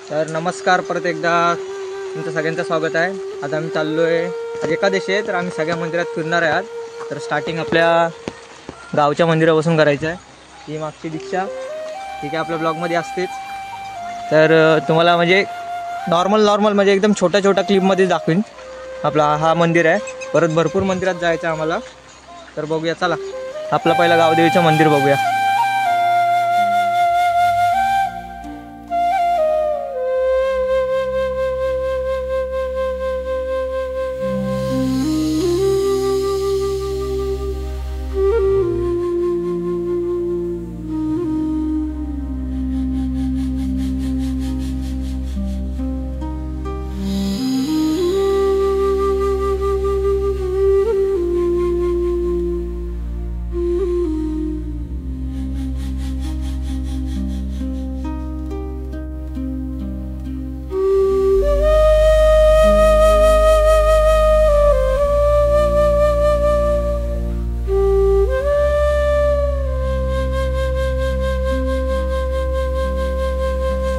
तर नमस्कार, परत एकदा तुमचं सगळ्यांचं स्वागत आहे. आज आम्ही चाललो आहे, आज एकादशी आहे, तर आम्ही सगळ्या मंदिरात फिरणार आहे आज. तर स्टार्टिंग आपल्या गावच्या मंदिरापासून करायचं आहे. ही मागची दीक्षा ठीक आहे, आपल्या ब्लॉगमध्ये असतेच. तर तुम्हाला म्हणजे नॉर्मल म्हणजे एकदम छोट्या क्लिपमध्ये दाखवीन. आपला हा मंदिर आहे, परत भरपूर मंदिरात जायचं आहे आम्हाला. तर बघूया, चला आपलं पहिलं गावदेवीचं मंदिर बघूया.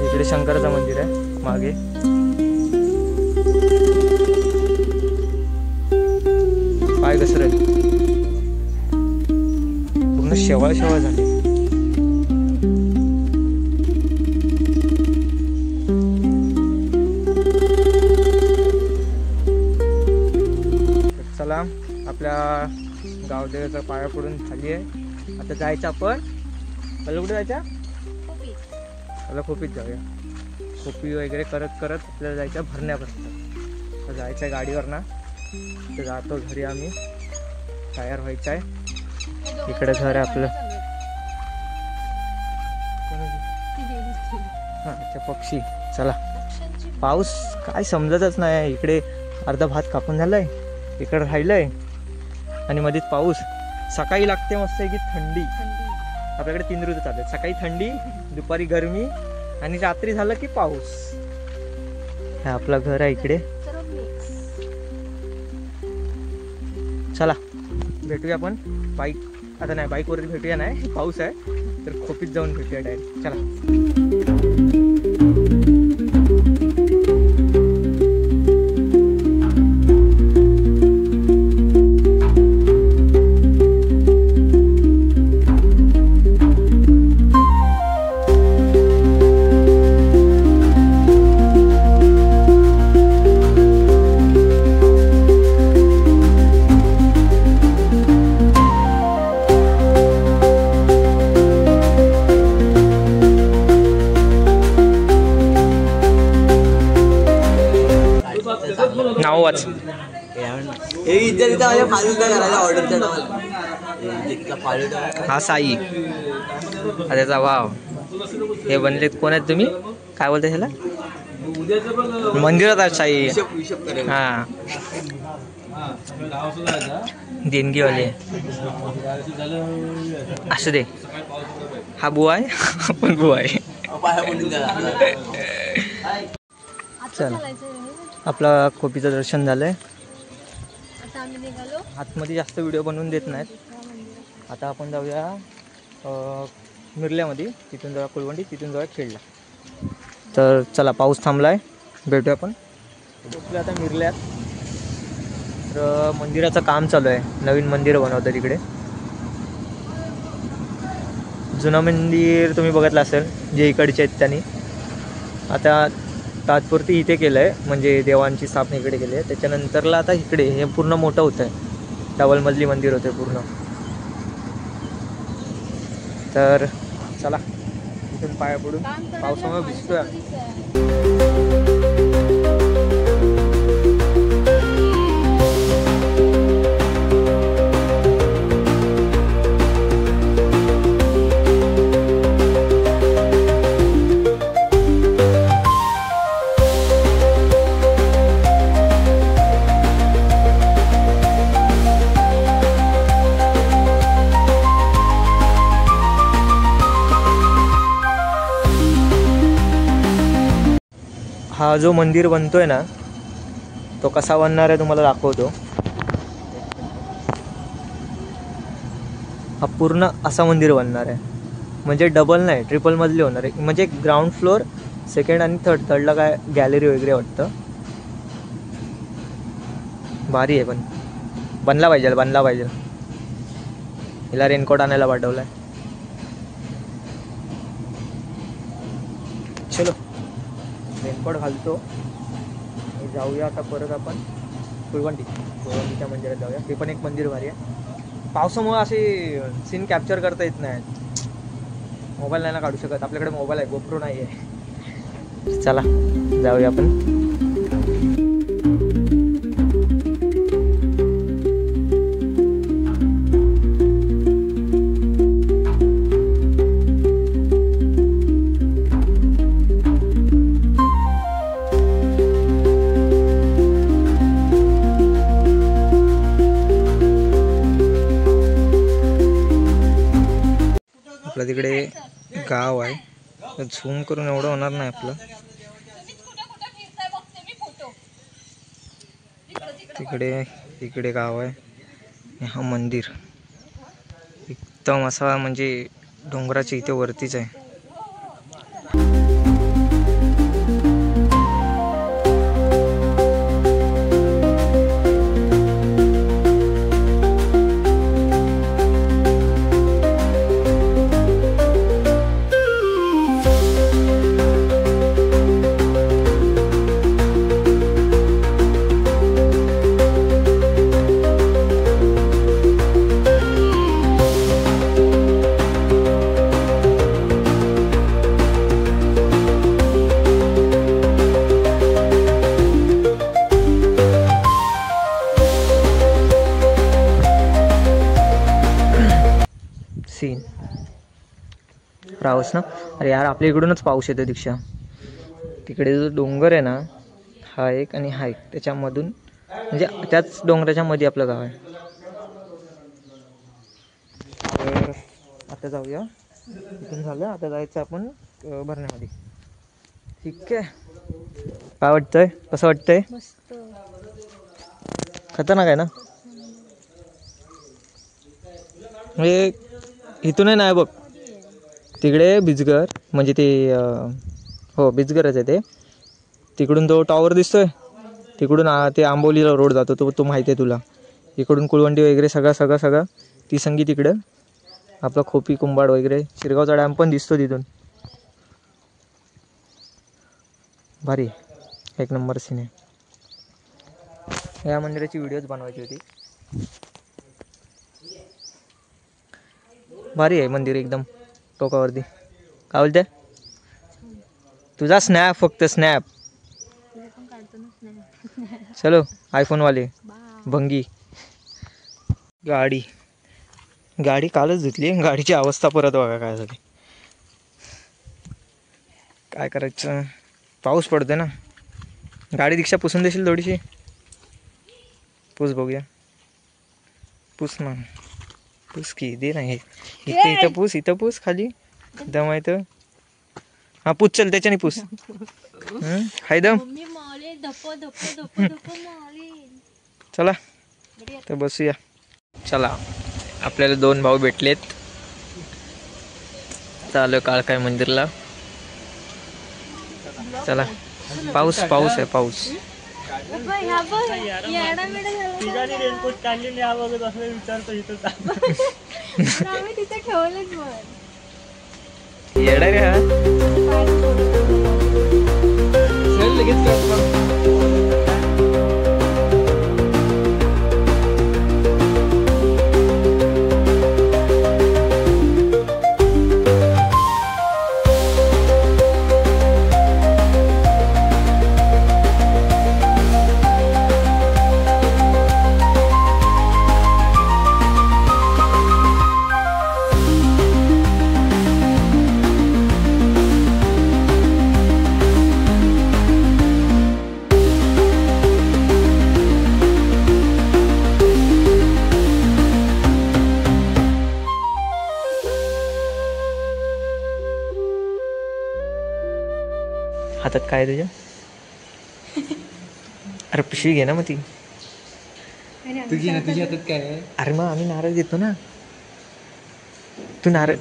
इकडे शंकराचं मंदिर आहे मागे. पाय घसरेल, पूर्ण शेवाळ झाली. चला आपल्या गावदेवाचा पाया पडून झाली आहे. आता जायचं आपण, मला कुठे जायचं? मला खोपीत जाऊया. खोपी वगैरे करत आपल्याला जायचं भरण्यापर्यंत. तर जायचं आहे गाडीवर ना, तर जातो घरी आम्ही. तयार व्हायचं आहे. इकडे घर आहे आपलं. हां, अच्छा पक्षी. चला, पाऊस काय समजतच नाही. इकडे अर्धा भात कापून झालाय, इकडे राहिलंय आणि मध्येच पाऊस. सकाळी लागते मस्त की थंडी. आपल्याकडे 3 ऋतू चालतात, सकाळी थंडी, दुपारी गरमी आणि रात्री झालं की पाऊस. हे आपलं घर आहे इकडे. चला भेटूया आपण. बाईक आता नाही, बाईकवरती भेटूया नाही, पाऊस आहे. तर खोपीत जाऊन भेटूया डायरेक्ट. चला. नाव वाच. हा साई, त्याचा वाव. हे बनले कोण आहेत तुम्ही? काय बोलता ह्याला? मंदिरात आहे साई. हा, देणगीवाले असू दे. हा बुवा आहे, आपण बुवा आहे. चला, आपला खोपीचं दर्शन झालंय. आतमध्ये जास्त व्हिडिओ बनवून देत नाहीत. आता आपण जाऊया मिरल्यामध्ये, तिथून जाऊया कुलवंडी, तिथून जाऊया खेळला. तर चला, पाऊस थांबलाय, भेटूया आपण. पोचलो आता मिरल्यात. तर मंदिराचं काम चालू आहे, नवीन मंदिर बनवतं तिकडे. जुनं मंदिर तुम्ही बघितलं असेल, जे इकडचे आहेत त्यांनी. आता तात्पुरती इथे केलं आहे, म्हणजे देवांची स्थापना इकडे केली आहे. त्याच्यानंतरला आता इकडे हे पूर्ण मोठं होतं आहे. डबल मजली मंदिर होते पूर्ण. तर चला, इथून पाया पडून पावसामुळे भिजतोय. हा जो मंदिर बनतोय ना, तो कसा बनणार आहे तुम्हाला दाखवतो. हा पूर्ण असा मंदिर बनणार आहे, म्हणजे डबल नाही ट्रिपल मजली होणार आहे. म्हणजे ग्राउंड फ्लोअर सेकंड आणि थर्डला काय गॅलरी वगैरे वाटतं. भारी आहे पण बनला पाहिजे. हिला रेनकोट आणायला पाठवलाय. चलो रेनकोट घालतो आणि जाऊया आता परत आपण कुळवंडीच्या मंदिरात जाऊया. ते पण एक मंदिर भारी आहे. पावसामुळे असे सीन कॅप्चर करता येत नाही. मोबाईल नाही ना काढू शकत. आपल्याकडे मोबाईल आहे, गोप्रो नाही आहे. चला जाऊया आपण. आपल्या तिकडे गाव आहे, झूम करून एवढं होणार नाही आपलं. इकडे गाव आहे. हा मंदिर एकदम असा म्हणजे डोंगराच्या इथे वरतीच आहे. सीन रावस ना. अरे यार आपल्या इकडूनच पाऊस येतो दीक्षा. तिकडे जो डोंगर आहे ना, हा एक आणि हा एक, त्याच्यामधून म्हणजे त्याच डोंगराच्या मध्ये आपलं गाव आहे. तर आता जाऊया. इथून झालं, आता जायचं आपण भरण्यामध्ये. ठीक आहे. काय वाटतंय, कसं वाटतंय? खतरनाक आहे ना. म्हणजे इथूनही नाही बघ, तिकडे बिजगर म्हणजे ते हो बिजगरच आहे ते. तिकडून तो टॉवर दिसतोय, तिकडून ते आंबोलीला रोड जातो, तो माहिती आहे तुला. इकडून कुळवंडी वगैरे सगळं ती संगी तिकडं. आपला खोपी कुंभाड वगैरे शिरगावचा डॅम पण दिसतो तिथून. भारी एक नंबर सीन आहे. या मंदिराची व्हिडिओज बनवायची होती. भारी आहे मंदिर एकदम टोकावरती. काय बोलते? तुझा स्नॅप, फक्त स्नॅप. चलो आयफोन वाले भंगी. गाडी कालच धुतली. गाडीची अवस्था परत बघा काय झाली. काय करायचं, पाऊस पडतोय ना. गाडी दीक्षा पुसून देशील थोडीशी? पुस बघूया. पुस ना, पुस की दे नाही. इथं पुस खाली दम आहे तर. हा पुस, चल त्याच्याने पुस. हाय दम. चला तर बसूया. चला आपल्याला 2 भाऊ भेटलेत. चालू काळकाय मंदिरला. चला पाऊस आहे पाऊस. रेनकोट काढले विचारतो इथं तिथे ठेवलेच येडा रे हा. लगेच हातात काय तुझ्या? अरे पिशवी घे ना मग ती. तुझी हातात काय आहे? अरे मग आम्ही नारळ देतो ना. तू नारळ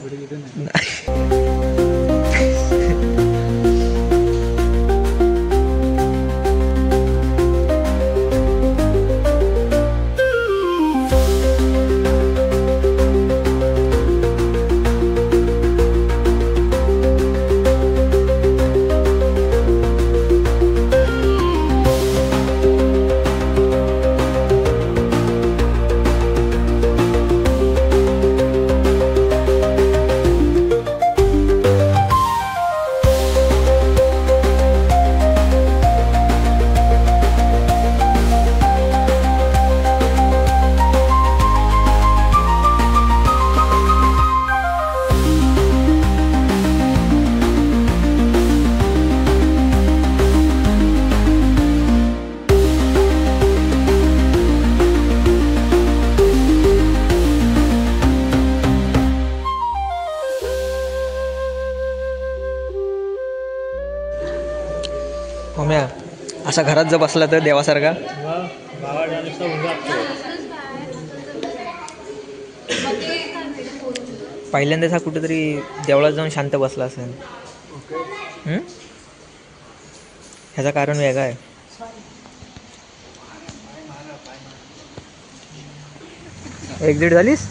मम्या असा घरात जर बसला तर देवासारखा पहिल्यांदाच हा कुठेतरी देवळात जाऊन शांत बसला असेल. ह्याचं कारण वेगळं आहे. एक्झिट झालीस.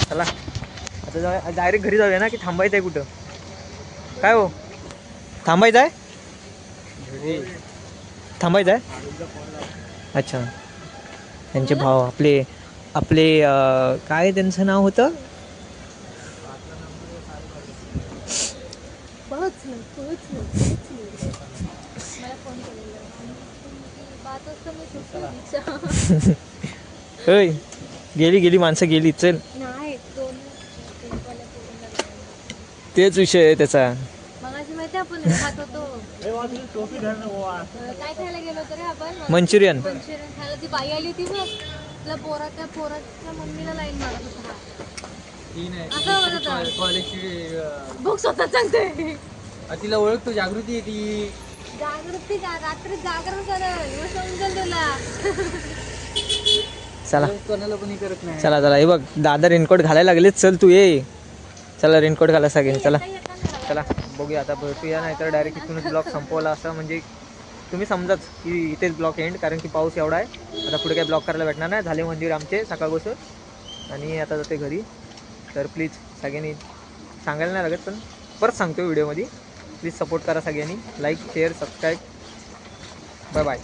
चला आता डायरेक्ट घरी जाऊया ना की थांबायचं आहे कुठं? काय हो थांबायचं आहे? थांबायचं आहे. अच्छा त्यांचे भाव आपले आपले काय त्यांचं नाव होतं? होय गेली माणसं गेली. चल तेच विषय आहे त्याचा. मगाशी माहिती आपण खात होतो काय खायला गेलो होतो रे आपण? मंचुरियन खायला ती बाई आली होती बघ. त्या पोराच्या मम्मीला लाईन मारत होता. बघ स्वतः सांगते. तिला ओळखतो, जागृती आहे ती. जागृती रात्री जागरण कर समजेल तुला. चला कोणाला पण करत नाही. चला चला हे बघ दादा रेनकोट घालायला लागलेच. चल तू ये. चला रेनकोट घाला सगळ्यांनी. चला चला बघूया आता भेटूया नाही तर डायरेक्ट इथूनच ब्लॉग संपवला असं म्हणजे तुम्ही समजाच की इथेच ब्लॉग एंड. कारण की पाऊस एवढा आहे आता पुढे काही ब्लॉग करायला भेटणार नाही. झाले मंदिर आमचे सकाळपासून आणि आता जाते घरी. तर प्लीज सगळ्यांनी सांगायला नाही लागत पण परत सांगतो व्हिडिओमध्ये प्लीज सपोर्ट करा सगळ्यांनी. Like share subscribe. Bye bye.